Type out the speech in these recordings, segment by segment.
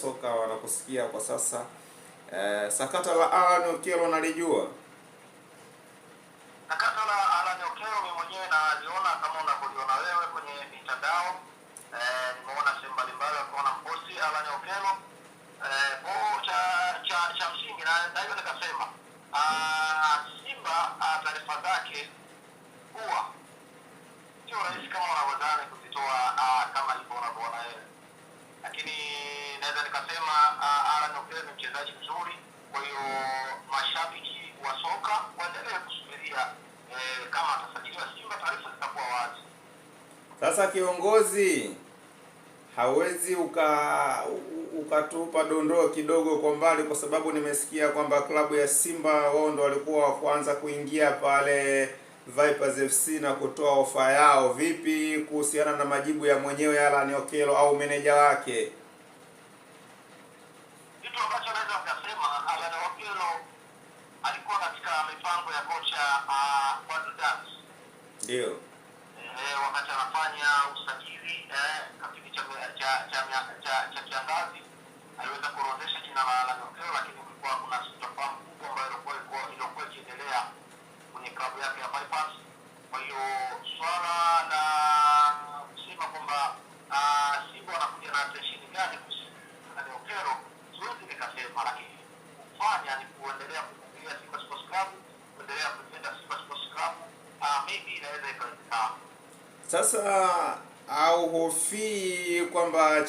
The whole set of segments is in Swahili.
soka wanakusikia kwa sasa. Sakata la Alan Okello nalijua. Sakata la Alan Okello mimi mwenyewe naliona kama unavyoliona wewe kwenye mitandao. Nimeona sehemu mbalimbali wakiona mposti Alan Okello. Cha msingi na hiyo nikasema Simba taarifa zake huwa sio rahisi kama wanavyodhani kuzitoa kama hivyo unavyoona wewe, lakini naweza nikasema Alan Okello ni mchezaji mzuri. Kwa hiyo mashabiki wa soka waendelee kusubiria kama atasajiliwa Simba, taarifa zitakuwa wazi. Sasa kiongozi, hawezi ukatupa dondoo kidogo kwa mbali, kwa sababu nimesikia kwamba klabu ya Simba wao ndo walikuwa wa kwanza kuingia pale Vipers FC na kutoa ofa yao. Vipi kuhusiana na majibu ya mwenyewe Alan Okello au meneja wake? Kitu ambacho naweza kusema, Alan Okello alikuwa katika mipango ya kocha Wadudans. Ndio. Wakati anafanya usajili kipindi cha kiangazi aliweza kuorodhesha jina la Alan Okello, lakini kulikuwa kuna sintofahamu kubwa ambayo ilikuwa ikiendelea kwenye klabu yake ya Vipers. Kwa hiyo swala la kusema kwamba Simba wanakuja na attention gani kuhusu Alan Okello siwezi nikasema, lakini kufanya ni kuendelea kuvumilia Simba Sports Club, kuendelea kupenda Simba Sports Club, maybe inaweza ikawezekana. Sasa au hofii kwamba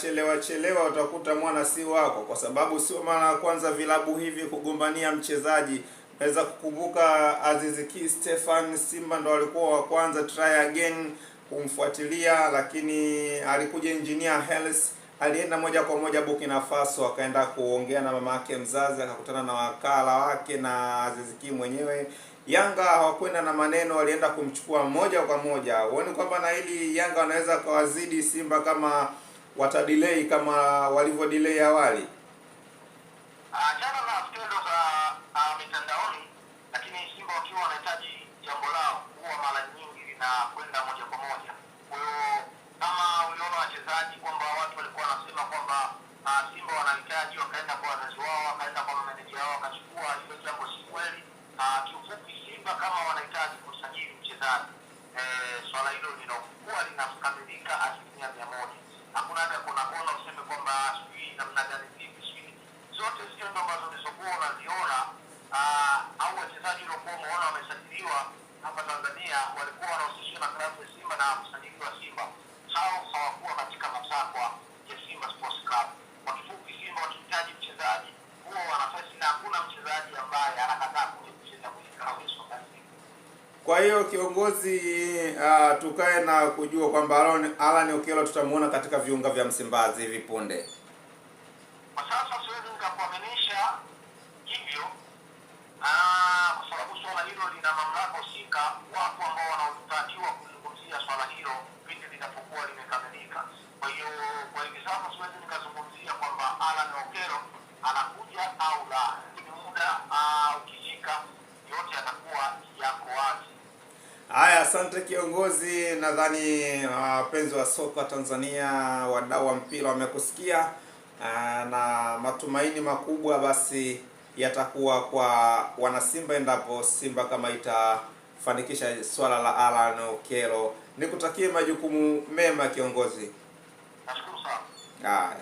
chelewa utakuta mwana si wako, kwa sababu sio mara ya kwanza vilabu hivi kugombania mchezaji. Naweza kukumbuka Aziz Ki Stefan, Simba ndo walikuwa wa kwanza try again kumfuatilia, lakini alikuja engineer Heles, alienda moja kwa moja Burkina Faso, akaenda kuongea na mama yake mzazi, akakutana na wakala wake na Aziz Ki mwenyewe. Yanga hawakwenda na maneno, walienda kumchukua moja kwa moja. Huoni kwamba na hili Yanga wanaweza kawazidi Simba kama watadelay kama walivyo delay awali? Jana na skendo za mitandaoni, lakini Simba wakiwa wanahitaji jambo lao huwa mara nyingi linakwenda moja kwa moja. Kwa hiyo kama uliona wachezaji kwamba watu walikuwa wanasema kwamba Simba wanahitaji, wakaenda kwa wazazi wao, wakaenda kwa meneja wao, wakachukua, hilo jambo si kweli. Kiufupi Simba kama wanahitaji kusajili mchezaji, swala hilo linakuwa linakamilika 100%. Hakuna haja kuna kona useme kwamba sijui namna gani vipi sijui. Zote zile ndo ambazo ulizokuwa unaziona au wachezaji waliokuwa umeona wamesajiliwa hapa Tanzania walikuwa wanahusishwa na klabu ya Simba na kusajiliwa Simba, hao hawakuwa katika matakwa ya Simba Sports Club. Kwa kifupi, Simba wakihitaji mchezaji huo wanafasi, na hakuna mchezaji ambaye anakataa kucheza kwenye klabu ya soka. Kwa hiyo kiongozi, tukae na kujua kwamba Alan Okello tutamuona katika viunga vya Msimbazi hivi punde. Kwa sasa siwezi nikakuaminisha hivyo, kwa sababu swala hilo lina mamlaka husika, wapo ambao wanaotakiwa kuzungumzia swala hilo pindi linapokuwa limekamilika. Kwa hiyo kwa hivi sasa siwezi nikazungumzia kwamba Alan Okello anakuja au la, lakini muda ukifika yote yatakuwa yako wazi. Haya, asante kiongozi. Nadhani wapenzi wa soka Tanzania, wadau wa mpira wamekusikia, na matumaini makubwa basi yatakuwa kwa wanasimba endapo Simba kama itafanikisha swala la Alan Okello. Nikutakie majukumu mema kiongozi. Nashukuru sana. Haya.